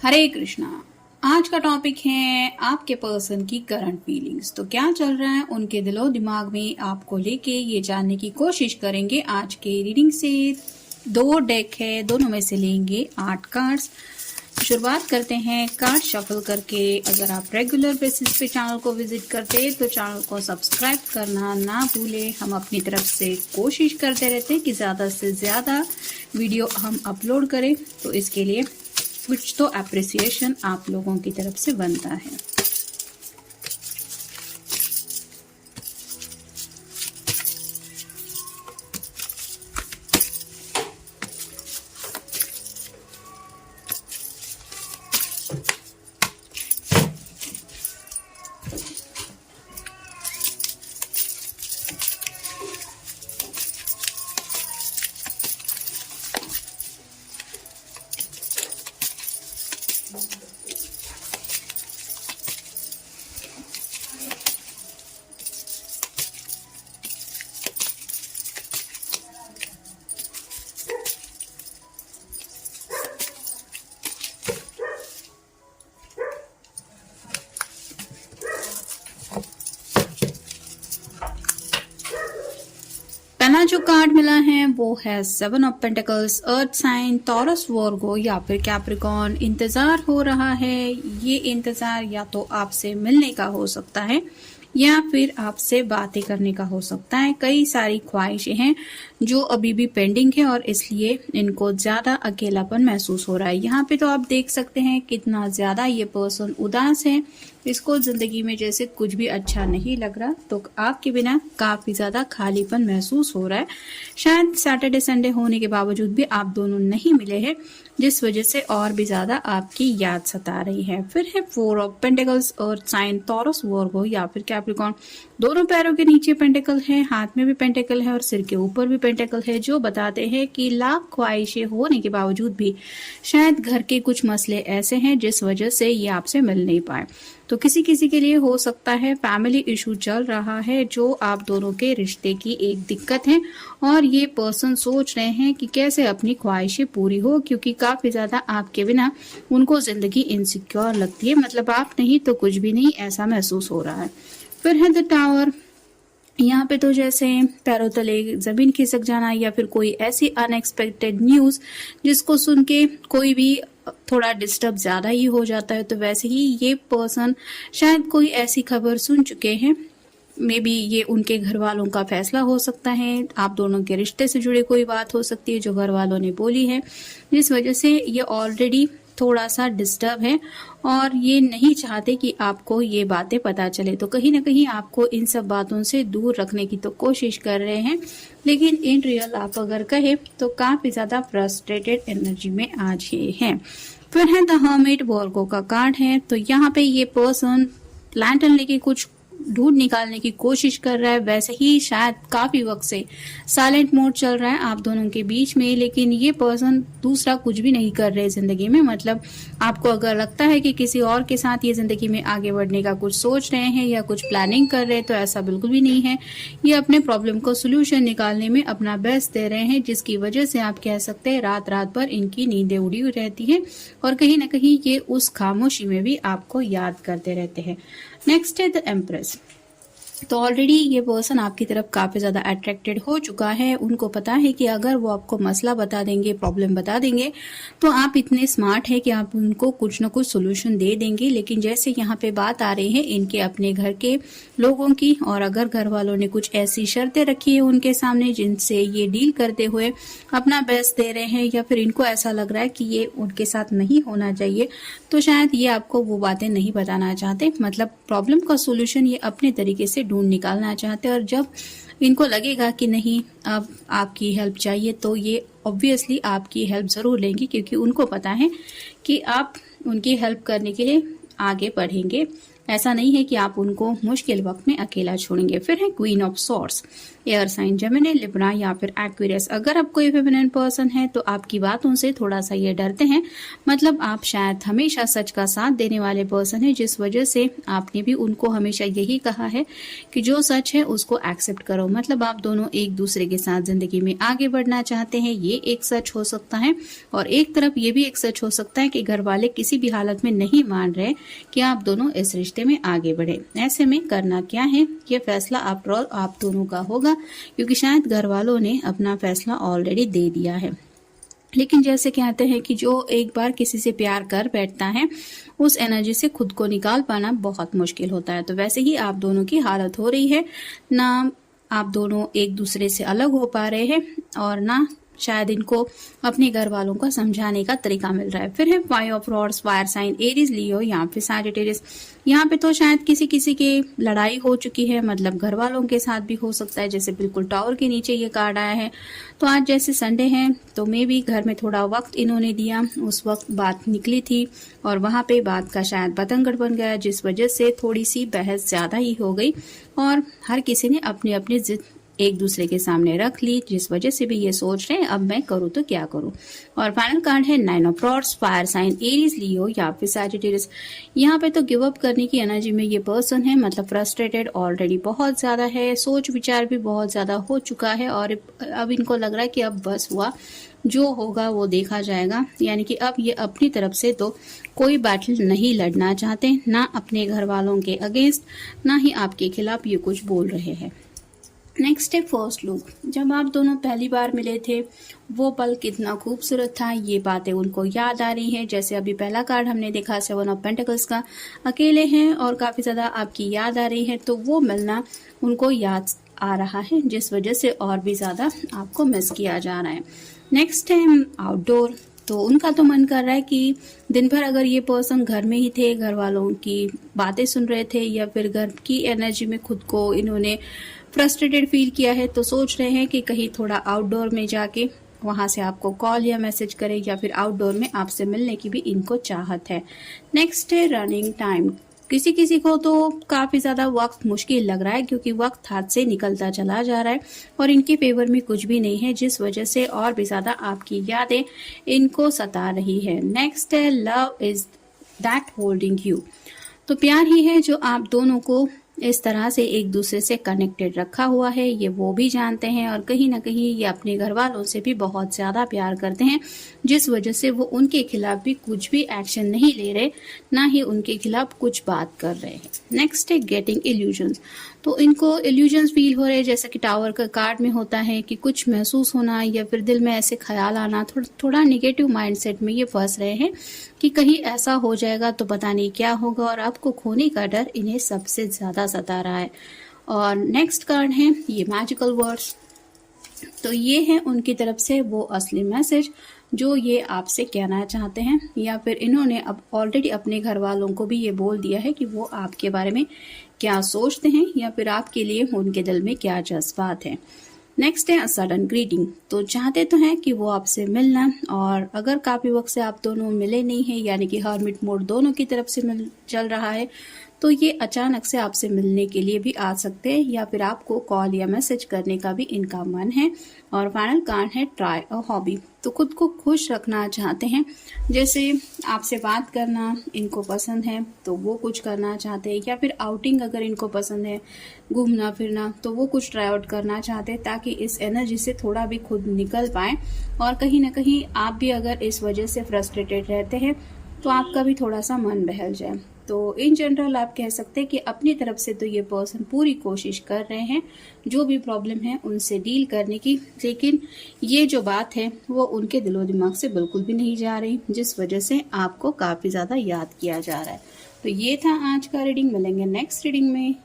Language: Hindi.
हरे कृष्णा। आज का टॉपिक है आपके पर्सन की करंट फीलिंग्स। तो क्या चल रहा है उनके दिलो दिमाग में आपको लेके, ये जानने की कोशिश करेंगे आज के रीडिंग से। 2 डेक है, दोनों में से लेंगे 8 कार्ड्स। शुरुआत करते हैं कार्ड शफल करके। अगर आप रेगुलर बेसिस पे चैनल को विजिट करते हैं तो चैनल को सब्सक्राइब करना ना भूलें। हम अपनी तरफ से कोशिश करते रहते हैं कि ज़्यादा से ज़्यादा वीडियो हम अपलोड करें, तो इसके लिए कुछ तो अप्रिसिएशन आप लोगों की तरफ से बनता है। पहला जो कार्ड मिला है वो है 7 of pentacles. Earth sign, Taurus, Virgo या फिर कैप्रिकॉर्न। इंतजार हो रहा है। ये इंतजार या तो आपसे मिलने का हो सकता है या फिर आपसे बातें करने का हो सकता है। कई सारी ख्वाहिशें हैं जो अभी भी पेंडिंग है और इसलिए इनको ज्यादा अकेलापन महसूस हो रहा है। यहाँ पे तो आप देख सकते हैं कितना ज्यादा ये पर्सन उदास है। इसको जिंदगी में जैसे कुछ भी अच्छा नहीं लग रहा, तो आपके बिना काफी ज्यादा खालीपन महसूस हो रहा है। शायद सैटरडे संडे होने के बावजूद भी आप दोनों नहीं मिले हैं, जिस वजह से और भी ज्यादा आपकी याद सता रही है। फिर है 4 of pentacles, earth sign, Taurus, Virgo या फिर कैप्रिकॉर्न। दोनों पैरों के नीचे पेंटिकल है, हाथ में भी पेंटिकल है और सिर के ऊपर भी पेंटिकल है, जो बताते हैं कि लाख ख्वाहिशें होने के बावजूद भी शायद घर के कुछ मसले ऐसे हैं जिस वजह से ये आपसे मिल नहीं पाए। तो किसी किसी के लिए हो सकता है फैमिली इशू चल रहा है जो आप दोनों के रिश्ते की एक दिक्कत है, और ये पर्सन सोच रहे हैं कि कैसे अपनी ख्वाहिशें पूरी हो, क्योंकि काफी ज्यादा आपके बिना उनको जिंदगी इनसिक्योर लगती है। मतलब आप नहीं तो कुछ भी नहीं, ऐसा महसूस हो रहा है। फिर है द टावर। यहाँ पे तो जैसे पैरों तले जमीन खिसक जाना या फिर कोई ऐसी अनएक्सपेक्टेड न्यूज जिसको सुन के कोई भी थोड़ा डिस्टर्ब ज्यादा ही हो जाता है। तो वैसे ही ये पर्सन शायद कोई ऐसी खबर सुन चुके हैं, मे बी ये उनके घर वालों का फैसला हो सकता है, आप दोनों के रिश्ते से जुड़े कोई बात हो सकती है जो घर वालों ने बोली है, जिस वजह से ये ऑलरेडी थोड़ा सा डिस्टर्ब है और ये नहीं चाहते कि आपको ये बातें पता चले। तो कहीं ना कहीं आपको इन सब बातों से दूर रखने की तो कोशिश कर रहे हैं, लेकिन इन रियल आप अगर कहे तो काफी ज्यादा फ्रस्ट्रेटेड एनर्जी में आज ये है। फिर है द हर्मिट, वर्गो का कार्ड है। तो यहाँ पे ये पर्सन प्लान टलने की कुछ ढूंढ निकालने की कोशिश कर रहा है। वैसे ही शायद काफी वक्त से साइलेंट मोड चल रहा है आप दोनों के बीच में, लेकिन ये पर्सन दूसरा कुछ भी नहीं कर रहे जिंदगी में। मतलब आपको अगर लगता है कि किसी और के साथ ये जिंदगी में आगे बढ़ने का कुछ सोच रहे हैं या कुछ प्लानिंग कर रहे हैं, तो ऐसा बिल्कुल भी नहीं है। ये अपने प्रॉब्लम को सोल्यूशन निकालने में अपना बेस्ट दे रहे हैं, जिसकी वजह से आप कह सकते हैं रात रात भर इनकी नींदें उड़ी हुई रहती है और कहीं ना कहीं ये उस खामोशी में भी आपको याद करते रहते हैं। नेक्स्ट है द एम्प्रेस। तो ऑलरेडी ये पर्सन आपकी तरफ काफी ज्यादा अट्रैक्टेड हो चुका है। उनको पता है कि अगर वो आपको मसला बता देंगे, प्रॉब्लम बता देंगे, तो आप इतने स्मार्ट है कि आप उनको कुछ न कुछ सोल्यूशन दे देंगे। लेकिन जैसे यहाँ पे बात आ रही है इनके अपने घर के लोगों की, और अगर घर वालों ने कुछ ऐसी शर्तें रखी है उनके सामने जिनसे ये डील करते हुए अपना बेस्ट दे रहे हैं, या फिर इनको ऐसा लग रहा है कि ये उनके साथ नहीं होना चाहिए, तो शायद ये आपको वो बातें नहीं बताना चाहते। मतलब प्रॉब्लम का सोल्यूशन ये अपने तरीके से ढूंढ निकालना चाहते हैं, और जब इनको लगेगा कि नहीं अब आपकी हेल्प चाहिए, तो ये ऑब्वियसली आपकी हेल्प जरूर लेंगे, क्योंकि उनको पता है कि आप उनकी हेल्प करने के लिए आगे बढ़ेंगे। ऐसा नहीं है कि आप उनको मुश्किल वक्त में अकेला छोड़ेंगे। फिर है queen of swords, air sign Gemini, Libra या फिर एक्वेरियस। अगर आप कोई फेमिनिन पर्सन है तो आपकी बातों से थोड़ा सा ये डरते हैं, मतलब आप शायद हमेशा सच का साथ देने वाले पर्सन है, जिस वजह से आपने भी उनको हमेशा यही कहा है कि जो सच है उसको एक्सेप्ट करो। मतलब आप दोनों एक दूसरे के साथ जिंदगी में आगे बढ़ना चाहते हैं, ये एक सच हो सकता है। और एक तरफ ये भी एक सच हो सकता है कि घर वाले किसी भी हालत में नहीं मान रहे कि आप दोनों इस रिश्ते में आगे बढ़े। ऐसे में करना क्या है, ये फैसला आफ्टर ऑल आप दोनों का होगा, क्योंकि शायद घर वालों ने अपना फैसला ऑलरेडी दे दिया है। लेकिन जैसे कहते हैं कि जो एक बार किसी से प्यार कर बैठता है उस एनर्जी से खुद को निकाल पाना बहुत मुश्किल होता है। तो वैसे ही आप दोनों की हालत हो रही है, ना आप दोनों एक दूसरे से अलग हो पा रहे हैं और ना शायद इनको अपने घर वालों को समझाने का तरीका मिल रहा है। फिर है five of rods, fire sign Aries, Leo या फिर सैजिटेरियस। यहाँ पे तो शायद किसी किसी की लड़ाई हो चुकी है, मतलब घर वालों के साथ भी हो सकता है, जैसे बिल्कुल टावर के नीचे ये कार्ड आया है। तो आज जैसे संडे है तो मे भी घर में थोड़ा वक्त इन्होंने दिया, उस वक्त बात निकली थी और वहां पे बात का शायद बतंगड़ बन गया, जिस वजह से थोड़ी सी बहस ज्यादा ही हो गई और हर किसी ने अपनी अपनी जिद एक दूसरे के सामने रख ली, जिस वजह से भी ये सोच रहे हैं अब मैं करूँ तो क्या करूँ। और फाइनल कार्ड है nine of rods, fire sign Aries, Leo या फिर सैजिटेरियस। यहाँ पे तो गिव अप करने की एनर्जी में ये पर्सन है, मतलब फ्रस्ट्रेटेड ऑलरेडी बहुत ज्यादा है, सोच विचार भी बहुत ज्यादा हो चुका है और अब इनको लग रहा है कि अब बस हुआ, जो होगा वो देखा जाएगा। यानी कि अब ये अपनी तरफ से तो कोई बैटल नहीं लड़ना चाहते, ना अपने घर वालों के अगेंस्ट, ना ही आपके खिलाफ ये कुछ बोल रहे हैं। नेक्स्ट है फर्स्ट लुक। जब आप दोनों पहली बार मिले थे वो पल कितना खूबसूरत था, ये बातें उनको याद आ रही हैं। जैसे अभी पहला कार्ड हमने देखा सेवन ऑफ पेंटिकल्स का, अकेले हैं और काफी ज्यादा आपकी याद आ रही है, तो वो मिलना उनको याद आ रहा है, जिस वजह से और भी ज्यादा आपको मिस किया जा रहा है। नेक्स्ट है आउटडोर। तो उनका तो मन कर रहा है कि दिन भर अगर ये पर्सन घर में ही थे, घर वालों की बातें सुन रहे थे या फिर घर की एनर्जी में खुद को इन्होंने फ्रस्ट्रेटेड फील किया है, तो सोच रहे हैं कि कहीं थोड़ा आउटडोर में जाके वहां से आपको कॉल या मैसेज करे या फिर आउटडोर में आपसे मिलने की भी इनको चाहत है। नेक्स्ट है रनिंग टाइम। किसी किसी को तो काफी ज्यादा वक्त मुश्किल लग रहा है, क्योंकि वक्त हाथ से निकलता चला जा रहा है और इनके फेवर में कुछ भी नहीं है, जिस वजह से और भी ज्यादा आपकी यादें इनको सता रही है। नेक्स्ट है love is that holding you. तो प्यार ही है जो आप दोनों को इस तरह से एक दूसरे से कनेक्टेड रखा हुआ है, ये वो भी जानते हैं और कहीं ना कहीं ये अपने घर वालों से भी बहुत ज्यादा प्यार करते हैं, जिस वजह से वो उनके खिलाफ भी कुछ भी एक्शन नहीं ले रहे, ना ही उनके खिलाफ कुछ बात कर रहे हैं। नेक्स्ट है गेटिंग इल्यूजन्स। तो इनको इल्यूजन्स फील हो रहे हैं, जैसा कि टावर का कार्ड में होता है कि कुछ महसूस होना या फिर दिल में ऐसे ख्याल आना, थोड़ा निगेटिव माइंडसेट में ये फंस रहे हैं कि कहीं ऐसा हो जाएगा तो पता नहीं क्या होगा, और आपको खोने का डर इन्हें सबसे ज्यादा सता रहा है। और नेक्स्ट कार्ड है ये मैजिकल वर्ड्स। तो ये है उनकी तरफ से वो असली मैसेज जो ये आपसे कहना चाहते हैं, या फिर इन्होंने अब ऑलरेडी अपने घर वालों को भी ये बोल दिया है कि वो आपके बारे में क्या सोचते हैं या फिर आपके लिए उनके दिल में क्या जज्बात है। नेक्स्ट है सडन ग्रीटिंग। तो चाहते तो हैं कि वो आपसे मिलना, और अगर काफी वक्त से आप दोनों मिले नहीं है, यानी कि हर्मिट मोड दोनों की तरफ से चल रहा है, तो ये अचानक से आपसे मिलने के लिए भी आ सकते हैं या फिर आपको कॉल या मैसेज करने का भी इनका मन है। और फाइनल कार्ड है ट्राई अ हॉबी। तो खुद को खुश रखना चाहते हैं, जैसे आपसे बात करना इनको पसंद है तो वो कुछ करना चाहते हैं, या फिर आउटिंग अगर इनको पसंद है, घूमना फिरना, तो वो कुछ ट्राई आउट करना चाहते हैं ताकि इस एनर्जी से थोड़ा भी खुद निकल पाए। और कहीं ना कहीं आप भी अगर इस वजह से फ्रस्ट्रेटेड रहते हैं तो आपका भी थोड़ा सा मन बहल जाए। तो इन जनरल आप कह सकते हैं कि अपनी तरफ से तो ये पर्सन पूरी कोशिश कर रहे हैं जो भी प्रॉब्लम है उनसे डील करने की, लेकिन ये जो बात है वो उनके दिलो दिमाग से बिल्कुल भी नहीं जा रही, जिस वजह से आपको काफी ज्यादा याद किया जा रहा है। तो ये था आज का रीडिंग। मिलेंगे नेक्स्ट रीडिंग में।